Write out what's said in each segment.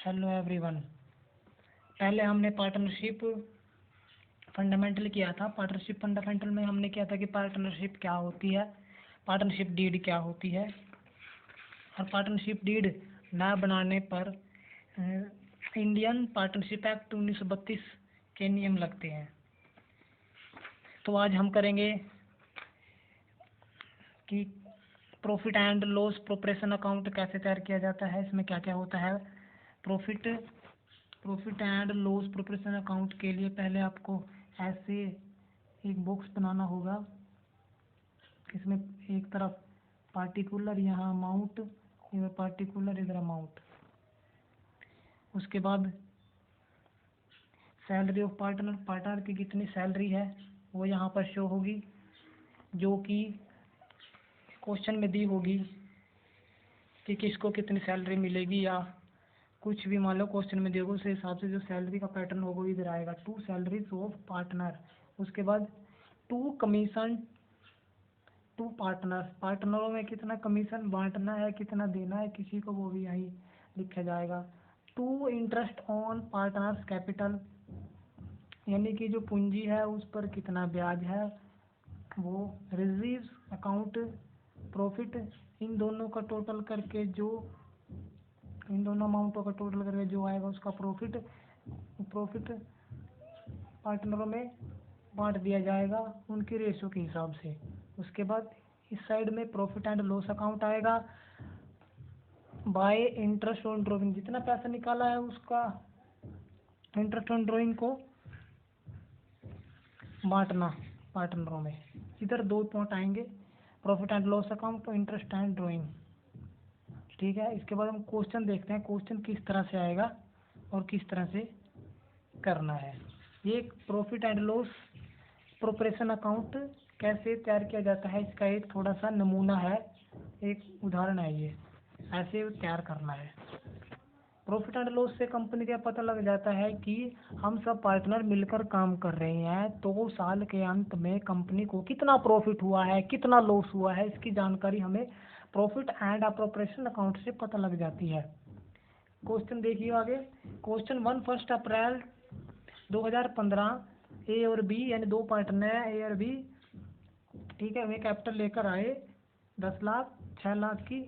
Hello everyone. पहले हमने partnership fundamental किया था। पार्टनरशिप फंडामेंटल में हमने किया था कि पार्टनरशिप क्या होती है, पार्टनरशिप डीड क्या होती है, और पार्टनरशिप डीड न बनाने पर इंडियन पार्टनरशिप एक्ट 1932 के नियम लगते हैं। तो आज हम करेंगे कि profit and loss proportion account कैसे तैयार किया जाता है, इसमें क्या क्या होता है। Profit and loss proportion account के लिए पहले आपको ऐसे एक बॉक्स बनाना होगा। इसमें एक तरफ पार्टिकुलर यहाँ अमाउंट, इधर पार्टिकुलर, इधर अमाउंट। उसके बाद सैलरी ऑफ पार्टनर की कितनी सैलरी है वो यहाँ पर शो होगी, जो कि क्वेश्चन में दी होगी कि किसको कितनी सैलरी मिलेगी, या कुछ भी मान लो क्वेश्चन में दी होगी, उस हिसाब से जो सैलरी का पैटर्न होगा इधर आएगा। 2 सैलरीज ऑफ पार्टनर। उसके बाद 2 कमीशन टू पार्टनर्स। पार्टनरों में कितना कमीशन बांटना है, कितना देना है किसी को, वो भी यहीं लिखा जाएगा। 2 इंटरेस्ट ऑन पार्टनर्स कैपिटल, यानी कि जो पूंजी है उस पर कितना ब्याज है वो। रिजर्व्स अकाउंट प्रॉफिट, इन दोनों का टोटल करके जो, इन दोनों अमाउंटों का टोटल करके जो आएगा उसका प्रॉफिट पार्टनरों में बांट दिया जाएगा उनकी रेशो के हिसाब से। उसके बाद इस साइड में प्रॉफिट एंड लॉस अकाउंट आएगा। बाय इंटरेस्ट ऑन ड्रॉइंग, जितना पैसा निकाला है उसका इंटरेस्ट ऑन ड्रॉइंग को बांटना पार्टनरों में। इधर 2 पॉइंट आएंगे, प्रॉफिट एंड लॉस अकाउंट और इंटरेस्ट एंड ड्रॉइंग। ठीक है, इसके बाद हम क्वेश्चन देखते हैं क्वेश्चन किस तरह से आएगा और किस तरह से करना है। ये profit and loss proportion account कैसे तैयार किया जाता है इसका एक थोड़ा सा नमूना है, एक उदाहरण है। ये ऐसे तैयार करना है। प्रॉफिट एंड लॉस से कंपनी का पता लग जाता है कि हम सब पार्टनर मिलकर काम कर रहे हैं, तो साल के अंत में कंपनी को कितना प्रॉफिट हुआ है, कितना लॉस हुआ है, इसकी जानकारी हमें प्रॉफिट एंड प्रोपरेशन अकाउंट से पता लग जाती है। क्वेश्चन देखिए आगे। क्वेश्चन 1, 1 अप्रैल 2015 ए और बी, यानी 2 पार्टनर है ए और बी। ठीक है, वे कैपिटल लेकर आए 10 लाख 6 लाख की।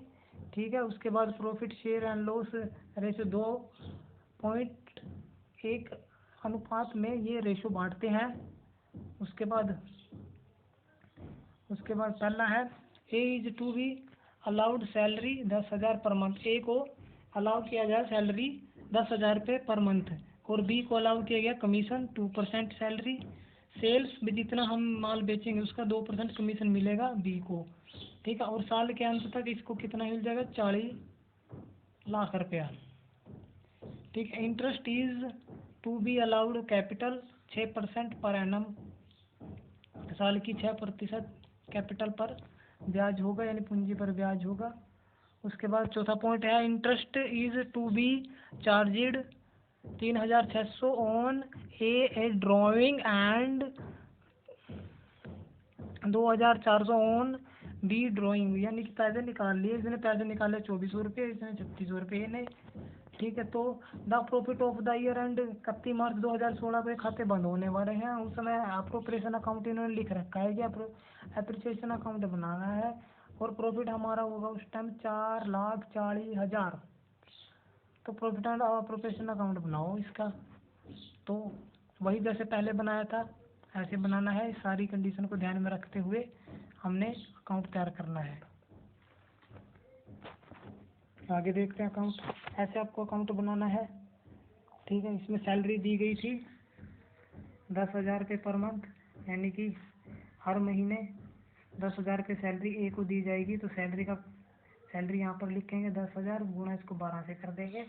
ठीक है, उसके बाद profit share and loss ratio 2.1 अनुपात में ये रेशो बांटते हैं। उसके बाद पहला है A is to be allowed salary 10,000 पर मंथ। ए को अलाउ किया जाए सैलरी 10,000 रुपये पर मंथ, और बी को अलाउ किया गया कमीशन 2% सैलरी। सेल्स भी, जितना हम माल बेचेंगे उसका 2% कमीशन मिलेगा बी को। ठीक है, और साल के अंत तक इसको कितना मिल जाएगा, 40 लाख रुपया। ठीक है, interest is to be allowed capital 6% per annum, साल की 6% कैपिटल पर ब्याज होगा, यानी पूंजी पर ब्याज होगा। उसके बाद चौथा पॉइंट है interest is to be charged 3,600 on A drawing and 2,400 on B drawing, यानी कि पैसे निकाल लिए, इसने पैसे निकाले 2,400 रुपये, इसने 3,600 रुपये ने। ठीक है, तो the profit of the year and 31 मार्च 2016 को खाते बंद होने वाले हैं। उस समय अप्रोप्रिएशन अकाउंट इन्होंने लिख रखा है कि अप्रिसिएशन अकाउंट बनाना है, और प्रॉफिट हमारा होगा उस टाइम 4,40,000। तो प्रॉफिट एंड अप्रोप्रिएशन अकाउंट बनाओ इसका, तो वही जैसे पहले बनाया था ऐसे बनाना है। सारी कंडीशन को ध्यान में रखते हुए हमने अकाउंट तैयार करना है। आगे देखते हैं अकाउंट। ऐसे आपको अकाउंट बनाना है। ठीक है, इसमें सैलरी दी गई थी 10,000 रुपये पर मंथ, यानी कि हर महीने 10,000 रुपये सैलरी ए को दी जाएगी। तो सैलरी यहाँ पर लिखेंगे 10,000 गुणा इसको 12 से कर देंगे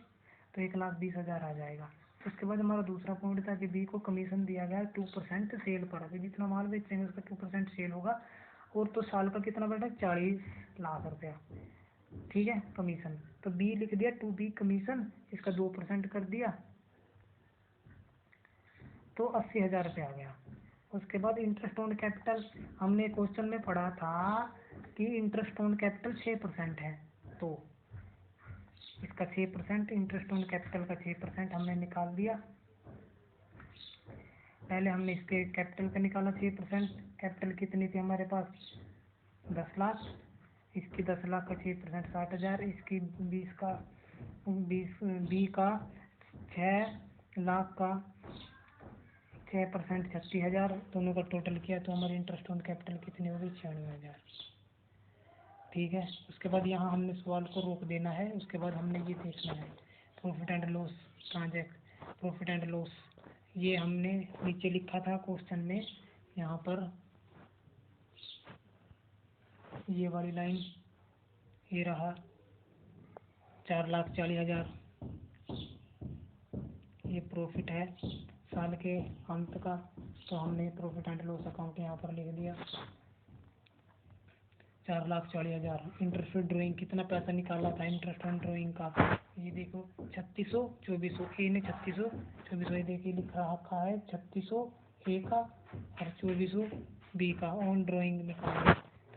तो 1,20,000 आ जाएगा। उसके बाद हमारा दूसरा पॉइंट था कि बी को कमीशन दिया गया 2% सेल पर। अभी जितना माल बेचेंगे उसका 2% सेल होगा, और तो साल का कितना बैठा 40 लाख रुपया। ठीक है, कमीशन तो बी लिख दिया टू बी कमीशन, इसका 2% कर दिया तो 80,000 रुपये आ गया। उसके बाद इंटरेस्ट ऑन कैपिटल, हमने क्वेश्चन में पढ़ा था कि इंटरेस्ट ऑन कैपिटल 6% है, तो इसका 6%, इंटरेस्ट ऑन कैपिटल का 6% हमने निकाल दिया। पहले हमने इसके कैपिटल का निकाला 6%। कैपिटल कितनी थी हमारे पास? 10 लाख। इसकी 10 लाख का 6% 60,000। इसकी 20 का 6 लाख का 6% 36,000। दोनों का टोटल किया तो हमारी इंटरेस्ट ऑन कैपिटल कितनी होगी? 96,000। ठीक है। उसके बाद यहाँ हमने सवाल को रोक देना है। उसके बाद हमने ये देखना है profit and loss profit and loss. ये हमने नीचे लिखा था क्वेश्चन में, यहाँ पर ये वाली लाइन, ये रहा 4,40,000। ये प्रॉफिट है साल के अंत का, तो हमने प्रॉफिट एंड लॉस अकाउंट यहाँ पर लिख दिया 4,40,000। इंटरेस्ट ड्राइंग कितना पैसा निकाला था इंटरेस्ट ऑन ड्राइंग का? ये देखो 3600 2400। ए ने 3600 2400 ये देखिए लिखा रखा है 3600 ए का और 2400 बी का। ऑन ड्राइंग निकालना,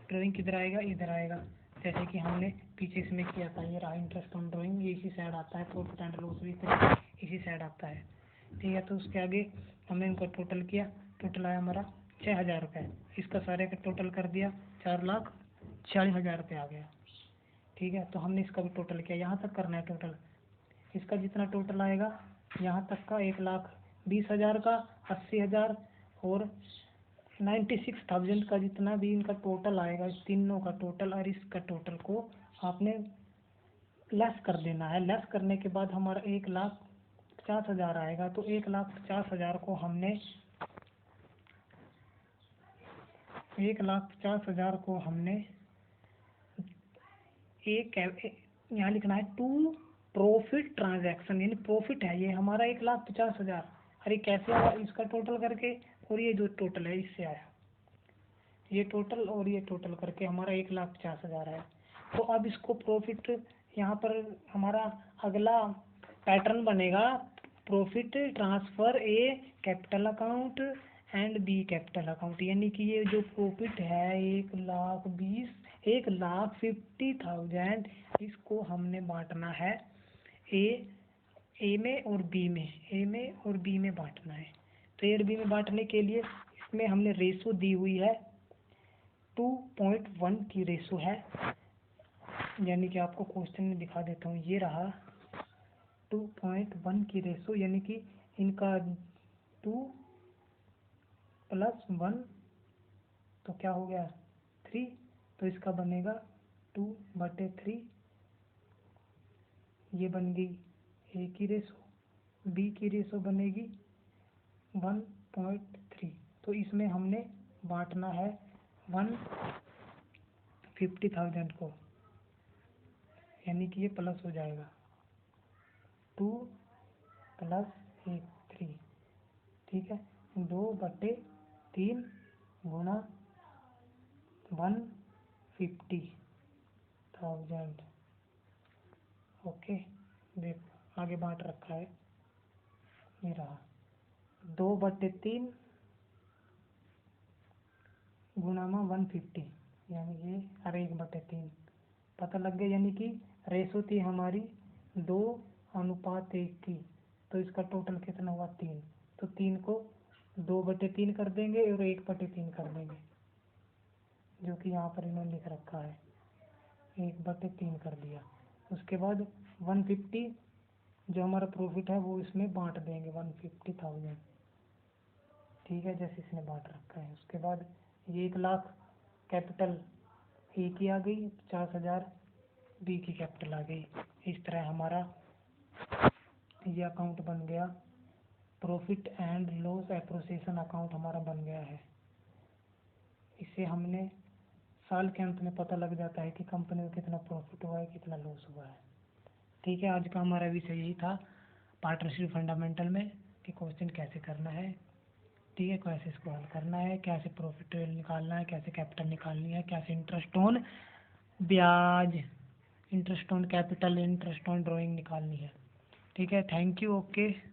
ड्राइंग किधर आएगा? इधर आएगा, जैसे कि हमने पीछे इसमें किया था। ये रहा इंटरेस्ट ऑन ड्राइंग, ये इसी साइड आता है। प्रॉफिट एंड लॉस भी इसी साइड आता है। ठीक है। तो उसके आगे हमने इनका टोटल किया, टोटल आया हमारा 6,000 रुपये। इसका सारे का टोटल कर दिया 4,40,000 रुपये आ गया। ठीक है। तो हमने इसका भी टोटल किया, यहाँ तक करना है टोटल। इसका जितना टोटल आएगा यहाँ तक का 1,20,000 का, 80,000 और 96,000 का जितना भी इनका टोटल आएगा, इस तीनों का टोटल और इसका टोटल को आपने लेस कर देना है। लेस करने के बाद हमारा 1,50,000 आएगा। तो 1,50,000 को हमने 1,50,000 को हमने यहाँ लिखना है टू प्रॉफिट ट्रांजैक्शन, यानी प्रॉफिट है ये हमारा 1,50,000। अरे कैसे आया? इसका टोटल करके और ये जो टोटल है इससे आया, ये टोटल और ये टोटल करके हमारा 1,50,000 है। तो अब इसको प्रॉफिट, यहाँ पर हमारा अगला पैटर्न बनेगा profit transfer A capital account and B capital account. यानी कि ये जो प्रॉफिट है 1,50,000, इसको हमने बांटना है ए में और बी में बांटना है। तो ए और बी में बांटने के लिए इसमें हमने रेशो दी हुई है 2.1 की रेशो है। यानी कि आपको क्वेश्चन में दिखा देता हूँ, ये रहा 2.1 की रेशो, यानी कि इनका 2 + 1 तो क्या हो गया 3। तो इसका बनेगा 2/3। ये बन गई ए की रेशो, बी की रेशो बनेगी 1.3। तो इसमें हमने बांटना है 150,000 को, यानी कि ये प्लस हो जाएगा 2 + 3। ठीक है। 2/3 गुणा 150,000। ओके। देखो आगे बांट रखा है, ये रहा 2/3 गुणा में 150, यानी ये 1/3 पता लग गया। यानी कि रेशो थी हमारी 2:1 की, तो इसका टोटल कितना हुआ 3। तो 3 को 2/3 कर देंगे और 1/3 कर देंगे, जो कि यहाँ पर इन्होंने लिख रखा है 1/3 कर दिया। उसके बाद 150 जो हमारा प्रॉफिट है वो इसमें बांट देंगे 150,000। ठीक है, जैसे इसने बांट रखा है। उसके बाद ये 1,00,000 कैपिटल ए की आ गई, 50,000 बी की कैपिटल आ गई। इस तरह हमारा ये अकाउंट बन गया, प्रॉफिट एंड लॉस एप्रोसिएशन अकाउंट हमारा बन गया है। इसे हमने साल के अंत में पता लग जाता है कि कंपनी को कितना प्रॉफिट हुआ है, कितना लॉस हुआ है। ठीक है, आज का हमारा विषय यही था पार्टनरशिप फंडामेंटल में कि क्वेश्चन कैसे करना है। ठीक है, कैसे इसको हल करना है, कैसे प्रॉफिट निकालना है, कैसे कैपिटल निकालनी है, कैसे इंटरेस्ट ऑन ब्याज, interest on capital, interest on drawing निकालनी है। ठीक है, थैंक यू। ओके।